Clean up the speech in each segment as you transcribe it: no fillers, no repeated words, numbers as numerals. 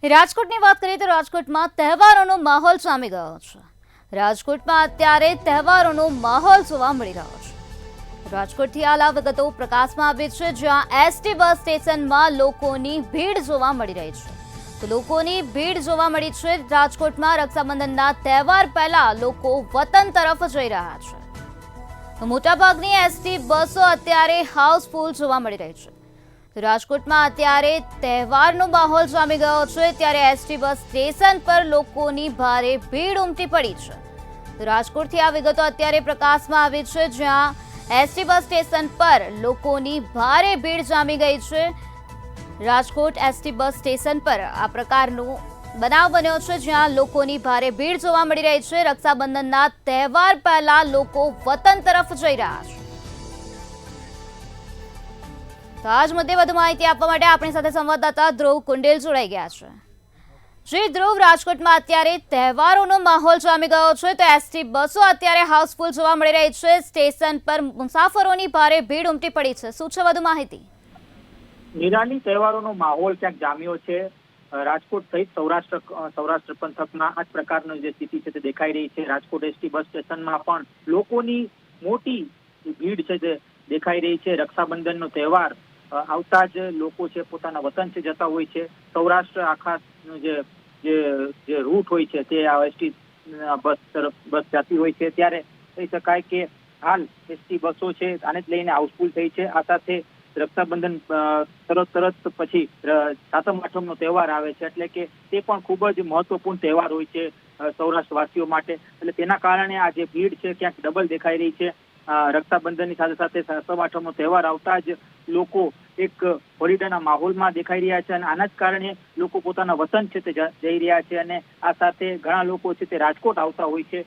રાજકોટની વાત કરીએ તો રાજકોટમાં તહેવારોનો માહોલ જામી ગયો છે। રાજકોટમાં અત્યારે તહેવારોનો માહોલ જોવા મળી રહ્યો છે। રાજકોટથી આલા વિગતો પ્રકાશમાં આવી છે, જ્યાં એસટી બસ સ્ટેશનમાં લોકોની ભીડ જોવા મળી રહી છે। તો લોકોની ભીડ જોવા મળી છે। રાજકોટમાં રક્ષાબંધનના તહેવાર પહેલા લોકો વતન તરફ જઈ રહ્યા છે। મોટાભાગની એસટી બસો અત્યારે હાઉસફુલ જોવા મળી રહી છે। રાજકોટમાં અત્યારે તહેવારનો માહોલ જામી ગયો છે, ત્યારે એસટી બસ સ્ટેશન પર લોકોની ભારે ભીડ ઉમટી પડી છે। રાજકોટથી આ વિગતો અત્યારે પ્રકાશમાં આવી છે, જ્યાં એસટી બસ સ્ટેશન પર લોકોની ભારે ભીડ જામી ગઈ છે। રાજકોટ એસટી બસ સ્ટેશન પર આ પ્રકારનો બનાવ બન્યો છે, જ્યાં લોકોની ભારે ભીડ જોવા મળી રહી છે। રક્ષાબંધનના તહેવાર પહેલા લોકો વતન તરફ જઈ રહ્યા છે। તો આજ મુદ્દે વધુ માહિતી આપવા માટે આપણી સાથે સંવાદદાતા ધ્રુવ કુંડેલ જોડાઈ ગયા છે। શ્રી ધ્રુવ, રાજકોટમાં અત્યારે તહેવારોનો માહોલ જામી ગયો છે, તો એસટી બસો અત્યારે હાઉસફુલ જોવા મળી રહી છે। સ્ટેશન પર મુસાફરોની ભારે ભીડ ઉમટી પડી છે, શું છે વધુ માહિતી? નિરાલી, તહેવારોનો માહોલ ક્યાંક જામ્યો છે। રાજકોટ સહિત સૌરાષ્ટ્ર પંથકમાં આ જ પ્રકારની જે સ્થિતિ છે તે દેખાઈ રહી છે। રાજકોટ એસટી બસ સ્ટેશનમાં પણ લોકોની મોટી ભીડ છે તે દેખાઈ રહી છે। રક્ષાબંધનનો તહેવાર આવતા જ લોકો છે પોતાના વતન છે જતા હોય છે। સૌરાષ્ટ્ર આખા જે રૂટ હોય છે તે આ એસટી બસ જતી હોય છે, ત્યારે કહી શકાય કે હાલ એસટી બસો છે આને જ લઈને હાઉસફુલ થઈ છે। આ સાથે રક્ષાબંધન તરત પછી સાતમ આઠમનો તહેવાર આવે છે, એટલે કે તે પણ ખૂબ જ મહત્વપૂર્ણ તહેવાર હોય છે સૌરાષ્ટ્રવાસીઓ માટે। એટલે તેના કારણે આ જે ભીડ છે ક્યાંક ડબલ દેખાઈ રહી છે। રક્ષાબંધનની સાથે સાથે સાતમ આઠમનો તહેવાર આવતા જ લોકો એક હોલિડેના માહોલમાં દેખાઈ રહ્યા છે, અને આના જ કારણે લોકો પોતાના વતન છે તે જઈ રહ્યા છે। અને આ સાથે ઘણા લોકો છે તે રાજકોટ આવતા હોય છે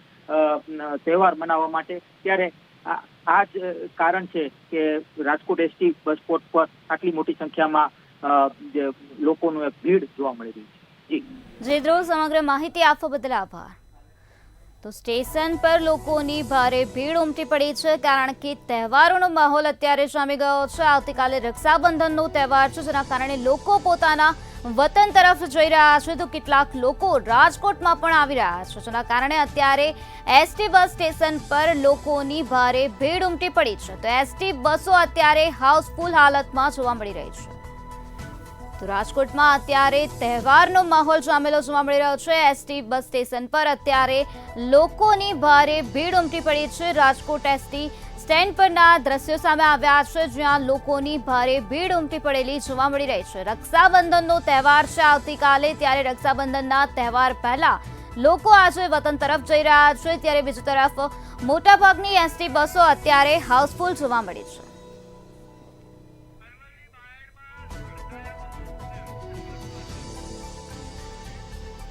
તહેવાર મનાવવા માટે, ત્યારે આ જ કારણ છે કે રાજકોટ એસટી બસ સ્પોટ પર આટલી મોટી સંખ્યામાં લોકોનું એક ભીડ જોવા મળી રહી છે। જી ધ્રુવ, સમગ્ર માહિતી આપવા બદલ આભાર। તો સ્ટેશન પર લોકોની ભારે ભીડ ઉમટી પડી છે, કારણ કે તહેવારોનો માહોલ અત્યારે જામી ગયો છે। આવતીકાલે રક્ષાબંધનનો તહેવાર છે, જેના કારણે લોકો પોતાના વતન તરફ જઈ રહ્યા છે, તો કેટલાક લોકો રાજકોટમાં પણ આવી રહ્યા છે, જેના કારણે અત્યારે એસટી બસ સ્ટેશન પર લોકોની ભારે ભીડ ઉમટી પડી છે। તો એસટી બસો અત્યારે હાઉસફુલ હાલતમાં જોવા મળી રહી છે। તો રાજકોટમાં અત્યારે તહેવારનો માહોલ જામેલો જોવા મળી રહ્યો છે। એસટી બસ સ્ટેશન પર અત્યારે લોકોની ભારે ભીડ ઉમટી પડી છે। રાજકોટ એસટી સ્ટેન્ડ પરના દ્રશ્યો સામે આવ્યા છે, જ્યાં લોકોની ભારે ભીડ ઉમટી પડેલી જોવા મળી રહી છે। રક્ષાબંધનનો તહેવાર છે આવતીકાલે, ત્યારે રક્ષાબંધનના તહેવાર પહેલા લોકો આજે વતન તરફ જઈ રહ્યા છે, ત્યારે બીજી તરફ મોટાભાગની એસટી બસો અત્યારે હાઉસફુલ જોવા મળી છે।